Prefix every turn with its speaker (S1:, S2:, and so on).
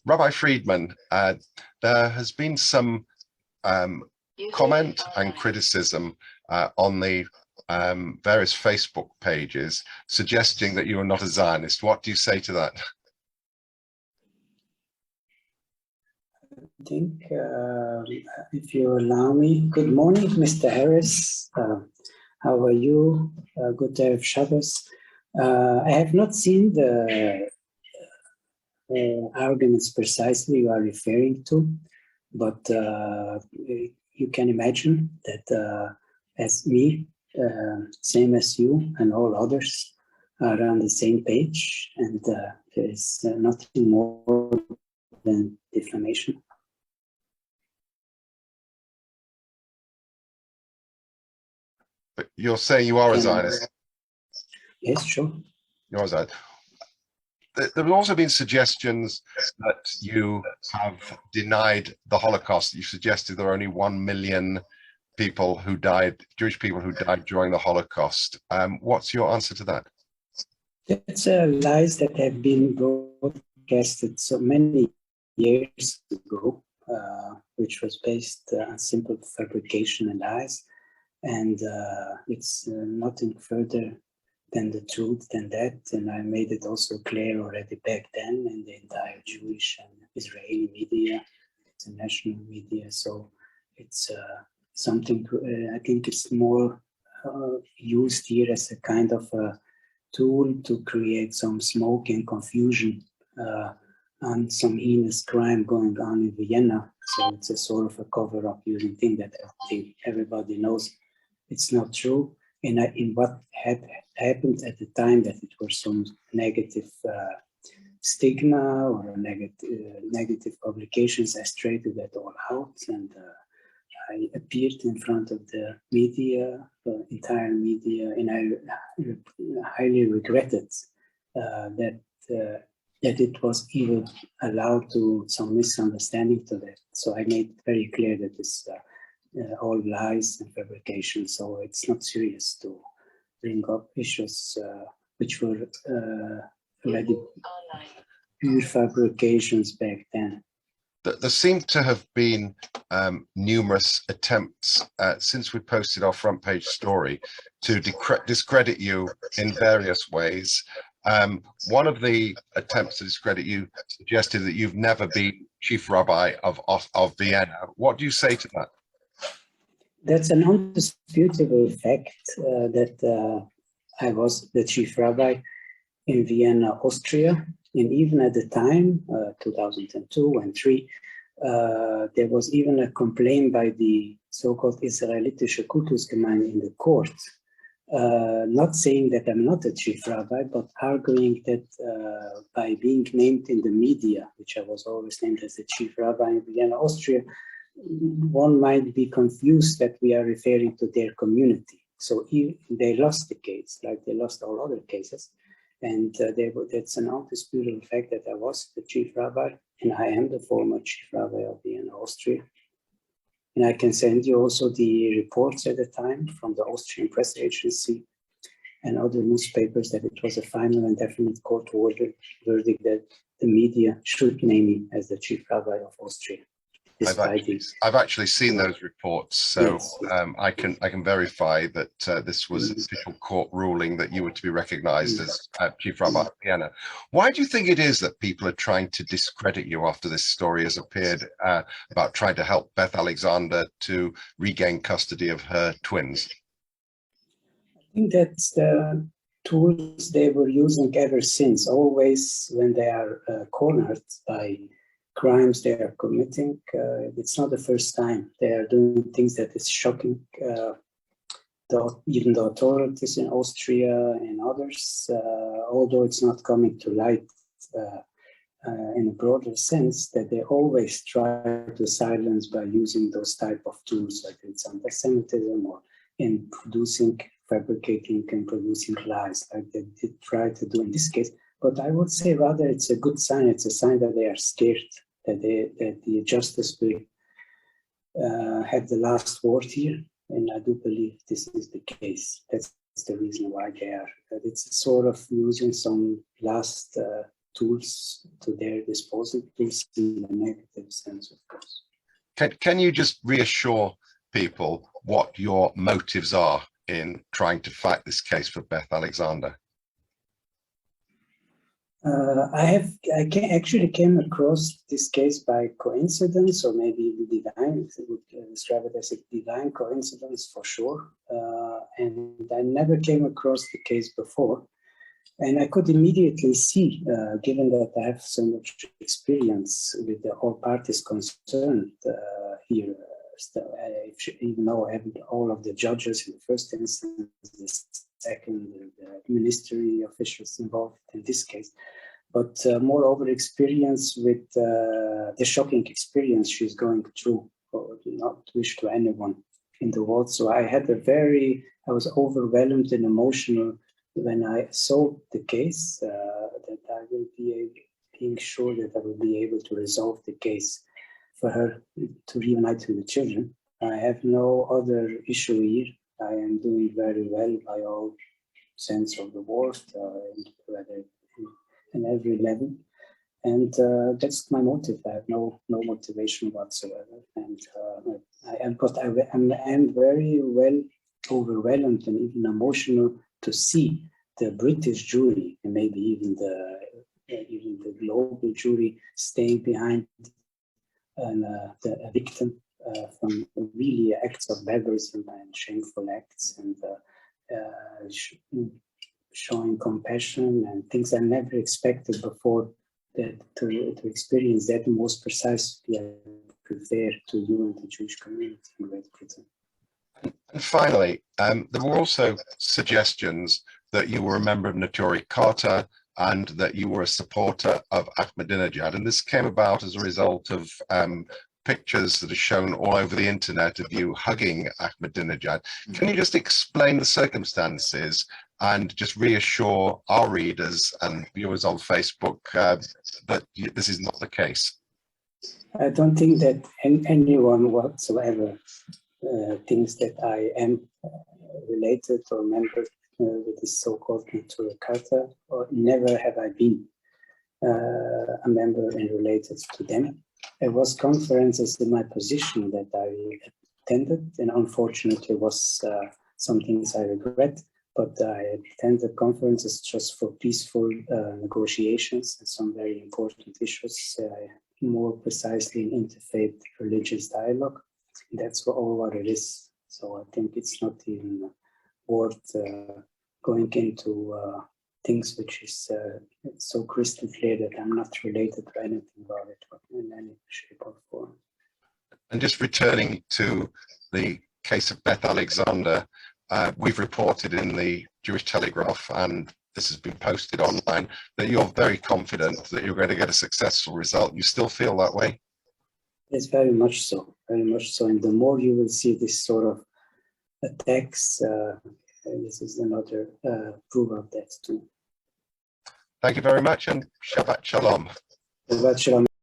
S1: Rabbi Friedman, there has been some comment and criticism on the various Facebook pages suggesting that you are not a Zionist. What do you say to that?
S2: I think, if you allow me, good morning, Mr. Harris. How are you? Good to have Shabbos. I have not seen the arguments precisely you are referring to, but you can imagine that as me, same as you and all others, are on the same page, and there is nothing more than defamation.
S1: But you're saying you are a Zionist?
S2: Yes, sure.
S1: You're a Zionist. There have also been suggestions that you have denied the Holocaust. You suggested there are only 1 million people who died, Jewish people who died during the Holocaust. What's your answer to that?
S2: It's lies that have been broadcasted so many years ago, which was based on simple fabrication and lies. And it's nothing further than the truth than that. And I made it also clear already back then in the entire Jewish and Israeli media, international media. So it's something, I think it's more used here as a kind of a tool to create some smoke and confusion on some heinous crime going on in Vienna. So it's a sort of a cover-up using thing that I think everybody knows it's not true. And in what had happened at the time, that it was some negative stigma or negative publications, I straightened that all out, and I appeared in front of the media, the entire media, and I highly regretted that it was even allowed to some misunderstanding to that. So I made it very clear that it's all lies and fabrication. So it's not serious to bring up issues which were already pure fabrications back then.
S1: There seem to have been numerous attempts since we posted our front page story to discredit you in various ways. One of the attempts to discredit you suggested that you've never been chief rabbi of Vienna. What do you say to that?
S2: That's an undisputable fact that I was the chief rabbi in Vienna, Austria. And even at the time, 2002 and 3, there was even a complaint by the so-called Israelitische Kultusgemeinde in the court, not saying that I'm not a chief rabbi, but arguing that by being named in the media, which I was always named as the chief rabbi in Vienna, Austria, one might be confused that we are referring to their community. So they lost the case, like they lost all other cases. And that's an undisputable fact that I was the chief rabbi, and I am the former chief rabbi of Vienna, Austria. And I can send you also the reports at the time from the Austrian press agency and other newspapers that it was a final and definite court order verdict that the media should name me as the chief rabbi of Austria.
S1: I've actually seen those reports, so
S2: yes.
S1: I can verify that this was an official court ruling that you were to be recognized as chief rabbi of Vienna. Why do you think it is that people are trying to discredit you after this story has appeared about trying to help Beth Alexander to regain custody of her twins?
S2: I think that's the tools they were using ever since, always when they are cornered by crimes they are committing. It's not the first time. They are doing things that is shocking even the authorities in Austria and others, although it's not coming to light in a broader sense, that they always try to silence by using those type of tools, like it's anti-Semitism or in fabricating and producing lies, like they did try to do in this case. But I would say rather it's a good sign. It's a sign that they are scared, that the justice will have the last word here. And I do believe this is the case. That's the reason why they are. That it's sort of using some last tools to their disposal, tools in a negative sense, of course.
S1: Can you just reassure people what your motives are in trying to fight this case for Beth Alexander?
S2: I actually came across this case by coincidence, or maybe even divine. I would describe it as a divine coincidence for sure. And I never came across the case before. And I could immediately see, given that I have so much experience with all parties concerned here, even though I have all of the judges in the first instance, the second, the ministry officials involved in this case, but moreover experience with the shocking experience she's going through, or not wish to anyone in the world. So I was overwhelmed and emotional when I saw the case, that I will being sure that I will be able to resolve the case for her to reunite with the children. I have no other issue here. I am doing very well by all sense of the word, whether in every level. And that's my motive. I have no motivation whatsoever. And I am very well overwhelmed and even emotional to see the British jury and maybe even the global jury staying behind the victim from really acts of barbarism and shameful acts, and showing compassion and things I never expected before, that to experience that most precisely I prefer to you and the Jewish community in Great Britain.
S1: And finally, there were also suggestions that you were a member of Notori Carter and that you were a supporter of Ahmadinejad. And this came about as a result of pictures that are shown all over the internet of you hugging Ahmadinejad. Can you just explain the circumstances and just reassure our readers and viewers on Facebook that this is not the case?
S2: I don't think that anyone whatsoever thinks that I am related or member with this so-called Notori Carter, or never have I been a member and related to them. There was conferences in my position that I attended, and unfortunately was some things I regret, but I attended conferences just for peaceful negotiations and some very important issues, more precisely in interfaith religious dialogue. That's all what it is. So I think it's not even worth going into things which is so crystal clear that I'm not related to anything about it in any shape or form.
S1: And just returning to the case of Beth Alexander, we've reported in the Jewish Telegraph, and this has been posted online, that you're very confident that you're going to get a successful result. You still feel that way?
S2: Yes, very much so, very much so. And the more you will see this sort of attacks, this is another proof of that too.
S1: Thank you very much, and Shabbat Shalom.
S2: Shabbat Shalom.